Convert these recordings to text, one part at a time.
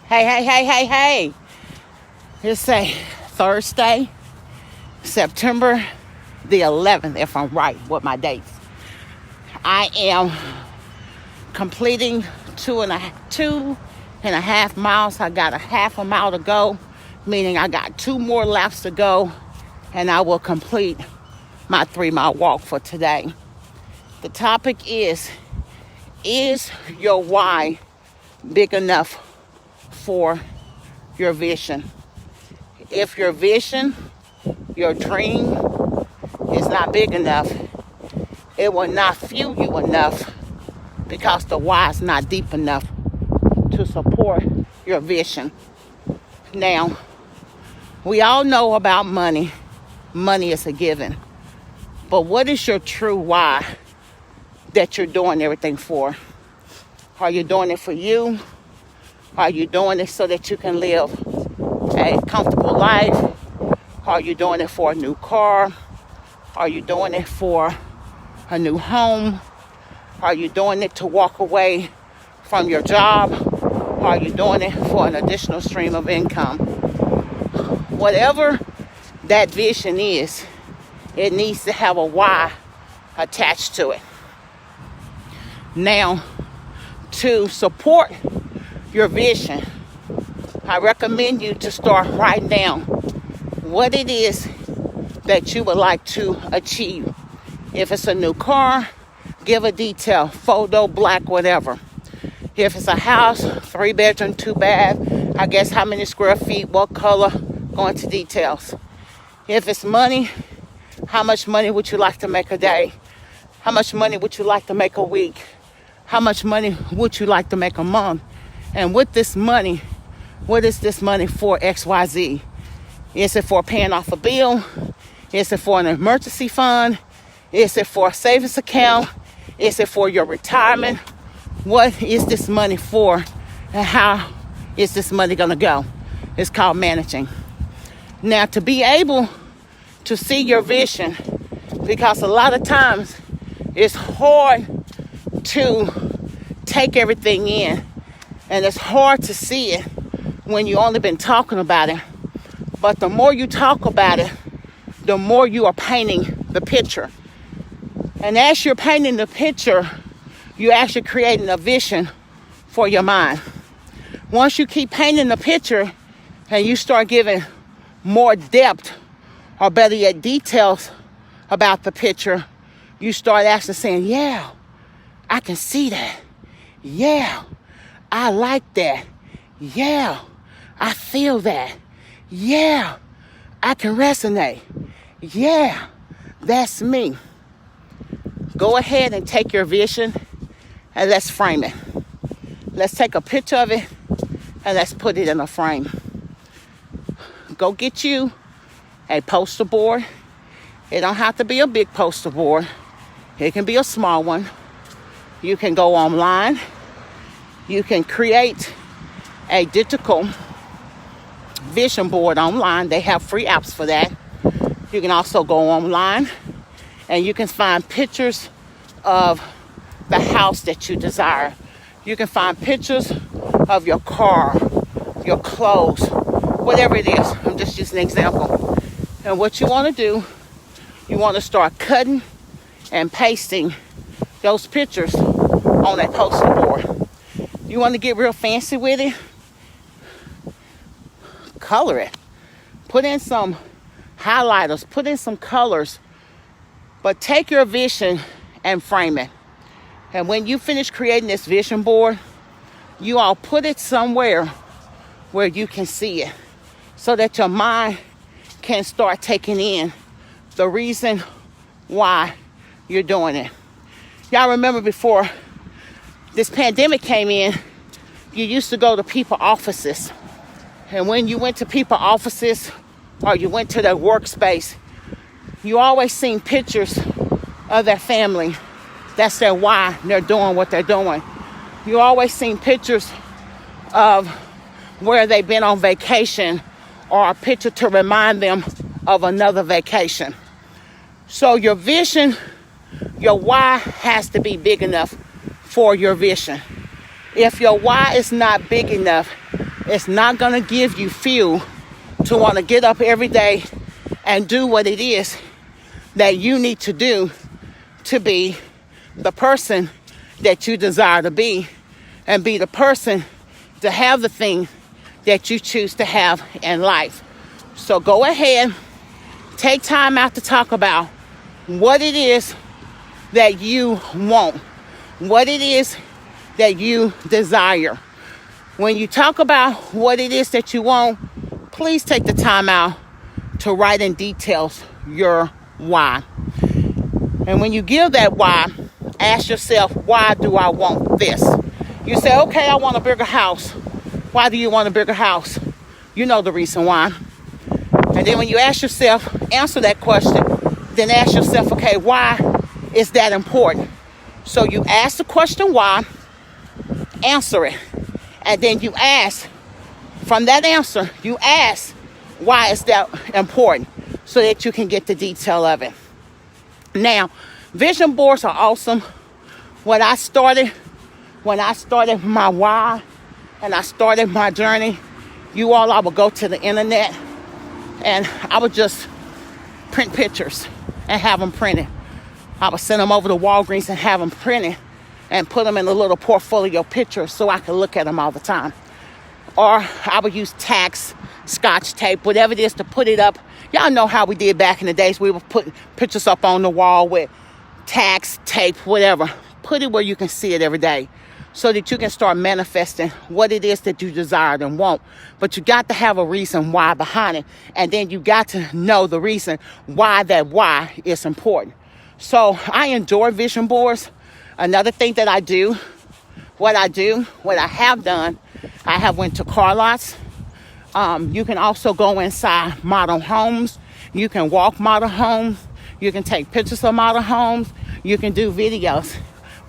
Hey. It's a Thursday, September the 11th, if I'm right with my dates. I am completing two and a half miles. I got a half a mile to go, meaning I got 2 more laps to go, and I will complete my 3-mile walk for today. The topic is your why big enough for your vision? If your vision, your dream is not big enough, it will not fuel you enough because the why is not deep enough to support your vision. Now, we all know about money. Money is a given. But what is your true why that you're doing everything for? Are you doing it for you? Are you doing it so that you can live a comfortable life? Are you doing it for a new car? Are you doing it for a new home? Are you doing it to walk away from your job? Are you doing it for an additional stream of income? Whatever that vision is, it needs to have a why attached to it. Now, to support your vision, I recommend you to start writing down what it is that you would like to achieve. If it's a new car, give a detail, photo, black, whatever. If it's a house, 3-bedroom, 2-bath, I guess how many square feet, what color, go into details. If it's money, how much money would you like to make a day? How much money would you like to make a week? How much money would you like to make a month? And with this money, what is this money for XYZ? Is it for paying off a bill? Is it for an emergency fund? Is it for a savings account? Is it for your retirement? What is this money for? And how is this money going to go? It's called managing. Now, to be able to see your vision, because a lot of times it's hard to take everything in, and it's hard to see it when you only been talking about it. But the more you talk about it, the more you are painting the picture. And as you're painting the picture, you're actually creating a vision for your mind. Once you keep painting the picture and you start giving more depth, or better yet, details about the picture, you start actually saying, yeah, I can see that. Yeah, I like that. Yeah, I feel that. Yeah, I can resonate. Yeah, that's me. Go ahead and take your vision and let's frame it. Let's take a picture of it and let's put it in a frame. Go get you a poster board. It don't have to be a big poster board. It can be a small one. You can go online. You can create a digital vision board online. They have free apps for that. You can also go online and you can find pictures of the house that you desire. You can find pictures of your car, your clothes, whatever it is. I'm just using an example. And what you want to do, you want to start cutting and pasting those pictures on a poster board. You want to get real fancy with it? Color it. Put in some highlighters. Put in some colors. But take your vision and frame it. And when you finish creating this vision board, you all put it somewhere where you can see it, so that your mind can start taking in the reason why you're doing it. Y'all remember before this pandemic came in, you used to go to people's offices. And when you went to people's offices or you went to their workspace, you always seen pictures of their family. That's their why they're doing what they're doing. You always seen pictures of where they've been on vacation, or a picture to remind them of another vacation. So your vision, your why has to be big enough for your vision. If your why is not big enough It's not going to give you fuel to want to get up every day and do what it is that you need to do to be the person that you desire to be, and be the person to have the thing that you choose to have in life. So go ahead, take time out to talk about what it is that you want, what it is that you desire. When you talk about what it is that you want, please take the time out to write in details your why. And when you give that why, ask yourself, why do I want this? You say, okay, I want a bigger house. Why do you want a bigger house? You know the reason why. And then when you ask yourself, answer that question, then ask yourself, okay, why is that important? So you ask the question why, answer it. And then you ask, from that answer, you ask, why is that important? So that you can get the detail of it. Now, vision boards are awesome. When I started my why and I started my journey, I would go to the internet and I would just print pictures and have them printed. I would send them over to Walgreens and have them printed and put them in a little portfolio picture so I could look at them all the time. Or I would use tacks, scotch tape, whatever it is to put it up. Y'all know how we did back in the days. We would put pictures up on the wall with tacks, tape, whatever. Put it where you can see it every day so that you can start manifesting what it is that you desire and want. But you got to have a reason why behind it. And then you got to know the reason why that why is important. So I enjoy vision boards. Another thing that I do, what I have done, I have went to car lots. You can also go inside model homes. You can walk model homes. You can take pictures of model homes. You can do videos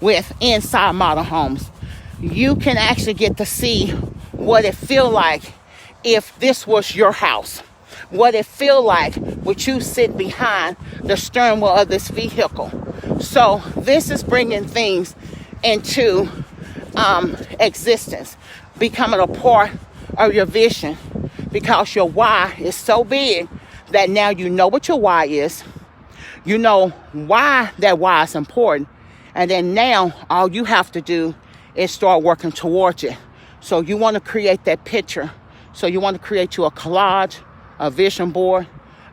with inside model homes. You can actually get to see what it feel like if this was your house. What it feel like would you sit behind the steering wheel of this vehicle. So this is bringing things into existence, becoming a part of your vision, because your why is so big that now you know what your why is. You know why that why is important. And then now all you have to do is start working towards it. So you want to create that picture. So you want to create you a collage, a vision board,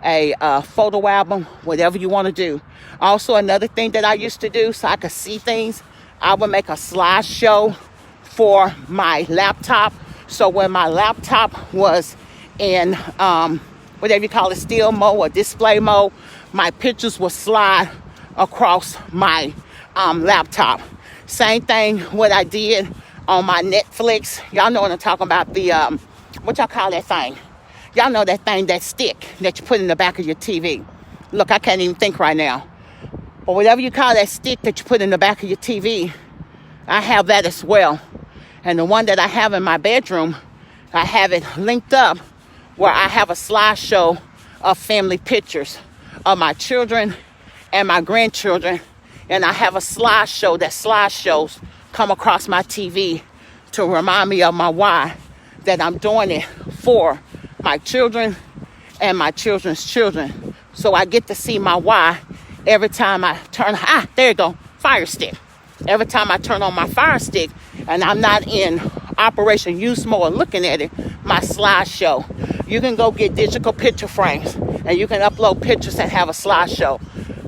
a photo album, whatever you want to do. Also, another thing that I used to do so I could see things, I would make a slideshow for my laptop. So when my laptop was in whatever you call it, still mode or display mode, my pictures would slide across my laptop. Same thing what I did on my Netflix. Y'all know what I'm talking about, the what y'all call that thing? Y'all know that thing, that stick that you put in the back of your TV. Look, I can't even think right now. But whatever you call that stick that you put in the back of your TV, I have that as well. And the one that I have in my bedroom, I have it linked up where I have a slideshow of family pictures of my children and my grandchildren. And I have a slideshow, that slideshows come across my TV to remind me of my why, that I'm doing it for my children and my children's children. So I get to see my why every time I turn, there you go, fire stick. Every time I turn on my fire stick and I'm not in operation use mode looking at it, my slideshow. You can go get digital picture frames and you can upload pictures that have a slideshow.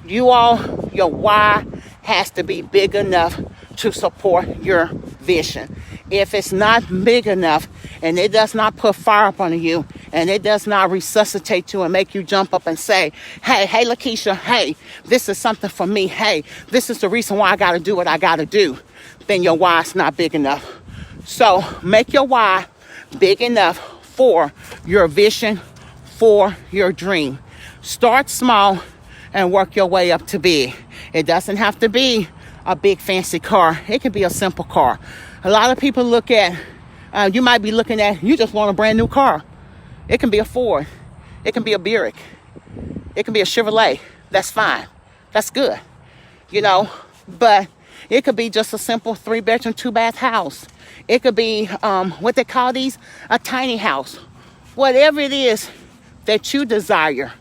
Your why has to be big enough to support your vision. If it's not big enough and it does not put fire up on you and it does not resuscitate you and make you jump up and say, hey, Lakeisha, hey, this is something for me. Hey, this is the reason why I got to do what I got to do. Then your why is not big enough. So make your why big enough for your vision, for your dream. Start small and work your way up to big. It doesn't have to be a big fancy car. It can be a simple car. A lot of people look at, you might be looking at, you just want a brand new car. It can be a Ford. It can be a Buick. It can be a Chevrolet. That's fine. That's good. But It could be just a simple 3-bedroom, 2-bath house. It could be what they call these, a tiny house. Whatever it is that you desire,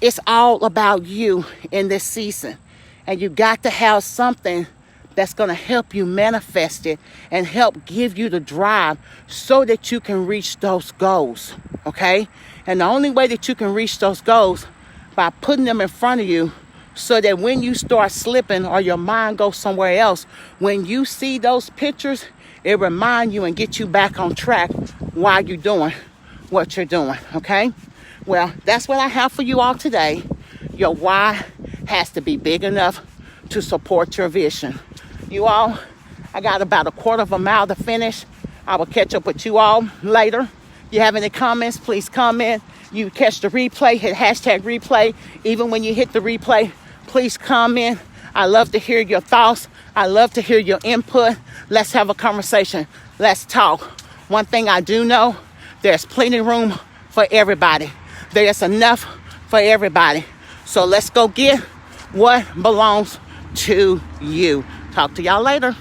it's all about you in this season. And you got to have something that's going to help you manifest it and help give you the drive so that you can reach those goals, okay? And the only way that you can reach those goals by putting them in front of you so that when you start slipping or your mind goes somewhere else, when you see those pictures, it reminds you and get you back on track while you're doing what you're doing, okay? Well, that's what I have for you all today. Your why has to be big enough to support your vision. You all, I got about a quarter of a mile to finish. I will catch up with you all later. You have any comments, please comment. You catch the replay, hit hashtag replay. Even when you hit the replay, please comment. I love to hear your thoughts. I love to hear your input. Let's have a conversation. Let's talk. One thing I do know, there's plenty of room for everybody. There's enough for everybody. So let's go get what belongs to you. Talk to y'all later.